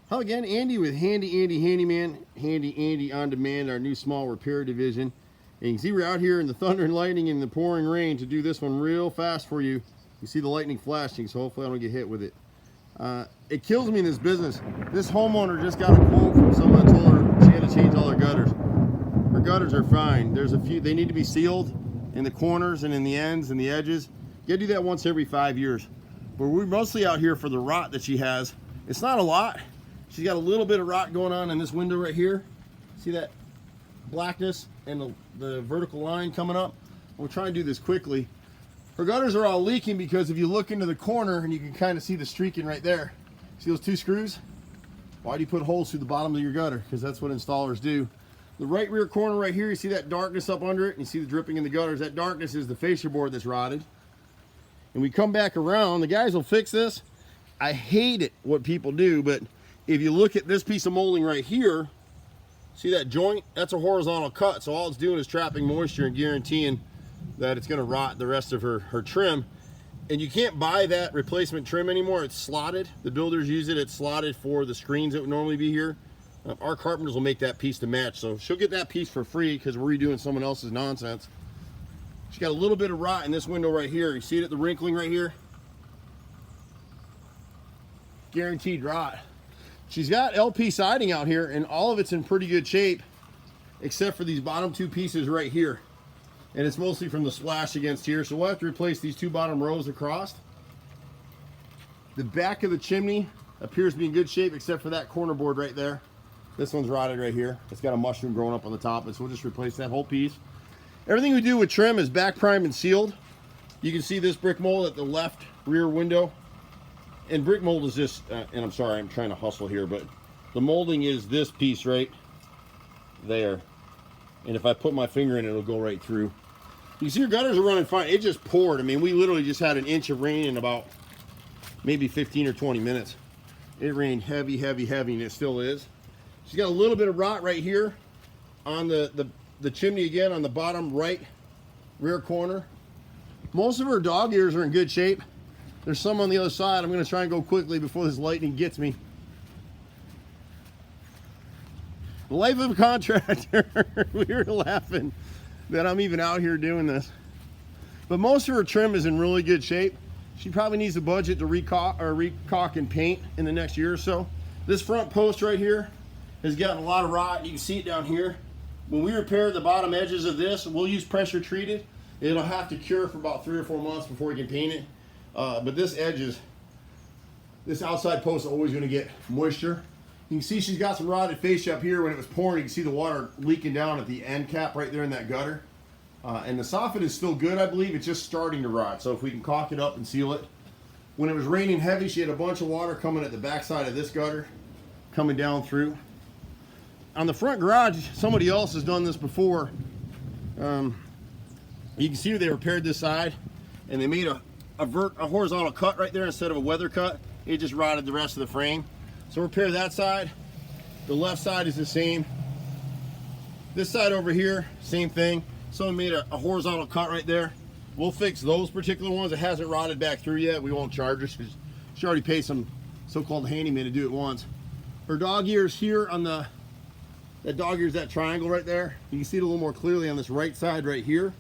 Hello again, Andy with Handy Andy Handyman, Handy Andy on Demand, our new small repair division. And you can see we're out here in the thunder and lightning and the pouring rain to do this one real fast for you. You see the lightning flashing, so hopefully I don't get hit with it. It kills me in this business. This homeowner just got a quote from someone that told her she had to change all her gutters. Her gutters are fine. There's a few, they need to be sealed in the corners and in the ends and the edges. You gotta do that once every 5 years. But we're mostly out here for the rot that she has. It's not a lot. She's got a little bit of rot going on in this window right here. See that blackness and the vertical line coming up? We'll try and do this quickly. Her gutters are all leaking because if you look into the corner and you can kind of see the streaking right there. See those two screws? Why do you put holes through the bottom of your gutter? Because that's what installers do. The right rear corner right here, you see that darkness up under it, and you see the dripping in the gutters. That darkness is the fascia board that's rotted. And we come back around, the guys will fix this. I hate it what people do, but if you look at this piece of molding right here, see that joint? That's a horizontal cut, so all it's doing is trapping moisture and guaranteeing that it's gonna rot the rest of her trim. And you can't buy that replacement trim anymore. It's slotted. The builders use it. It's slotted for the screens that would normally be here. Our carpenters will make that piece to match, so she'll get that piece for free because we're redoing someone else's nonsense. She's got a little bit of rot in this window right here. You see it, the wrinkling right here? Guaranteed rot. She's got LP siding out here and all of it's in pretty good shape except for these bottom two pieces right here. And it's mostly from the splash against here, so we'll have to replace these two bottom rows across. The back of the chimney appears to be in good shape except for that corner board right there. This one's rotted right here. It's got a mushroom growing up on the top, and so we'll just replace that whole piece. Everything we do with trim is back primed and sealed. You can see this brick mold at the left rear window. And brick mold is just, and I'm sorry, I'm trying to hustle here, but the molding is this piece right there. And if I put my finger in it, it'll go right through. You see your gutters are running fine. It just poured. I mean, we literally just had an inch of rain in about maybe 15 or 20 minutes. It rained heavy, heavy, heavy, and it still is. She's got a little bit of rot right here on the chimney again on the bottom right rear corner. Most of her dog ears are in good shape. There's some on the other side. I'm going to try and go quickly before this lightning gets me. The life of a contractor. We were laughing that I'm even out here doing this. But most of her trim is in really good shape. She probably needs a budget to recaulk and paint in the next year or so. This front post right here has gotten a lot of rot. You can see it down here. When we repair the bottom edges of this, we'll use pressure treated. It'll have to cure for about 3 or 4 months before we can paint it. But this outside post is always going to get moisture. You can see she's got some rotted fascia up here. When it was pouring, you can see the water leaking down at the end cap right there in that gutter. And the soffit is still good, I believe. It's just starting to rot. So if we can caulk it up and seal it. When it was raining heavy, she had a bunch of water coming at the backside of this gutter, coming down through. On the front garage, somebody else has done this before. You can see they repaired this side, and they made a horizontal cut right there instead of a weather cut. It just rotted the rest of the frame. So repair that side. The left side is the same. This side over here, same thing. Someone made a horizontal cut right there. We'll fix those particular ones. It hasn't rotted back through yet. We won't charge her because she already paid some so-called handyman to do it once. Her dog ears here on that dog ears, that triangle right there. You can see it a little more clearly on this right side right here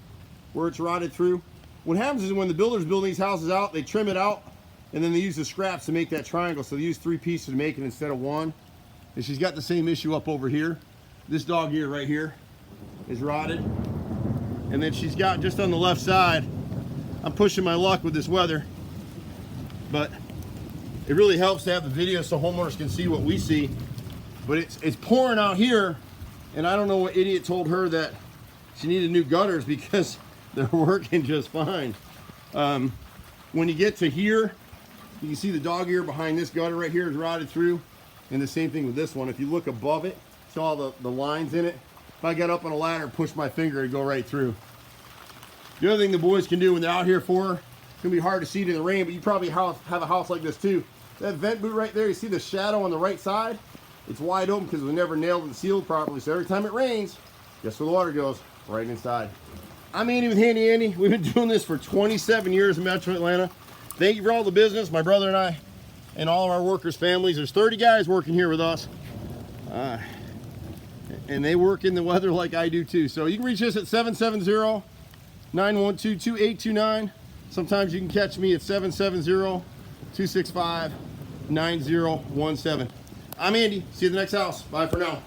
where it's rotted through. What happens is when the builders build these houses out, they trim it out and then they use the scraps to make that triangle. So they use 3 pieces to make it instead of 1. And she's got the same issue up over here. This dog ear right here is rotted. And then she's got just on the left side, I'm pushing my luck with this weather, but it really helps to have the video so homeowners can see what we see. But it's pouring out here, and I don't know what idiot told her that she needed new gutters because they're working just fine. When you get to here, you can see the dog ear behind this gutter right here is rotted through, and the same thing with this one. If you look above it, see all the lines in it. If I got up on a ladder and pushed my finger, it'd go right through. The other thing the boys can do when they're out here for her, it's gonna be hard to see it in the rain, but you probably have a house like this too. That vent boot right there, you see the shadow on the right side? It's wide open because it was never nailed and sealed properly. So every time it rains, guess where the water goes? Right inside. I'm Andy with Handy Andy. We've been doing this for 27 years in Metro Atlanta. Thank you for all the business. My brother and I and all of our workers' families. There's 30 guys working here with us. And they work in the weather like I do too. So you can reach us at 770-912-2829. Sometimes you can catch me at 770-265-9017. I'm Andy. See you at the next house. Bye for now.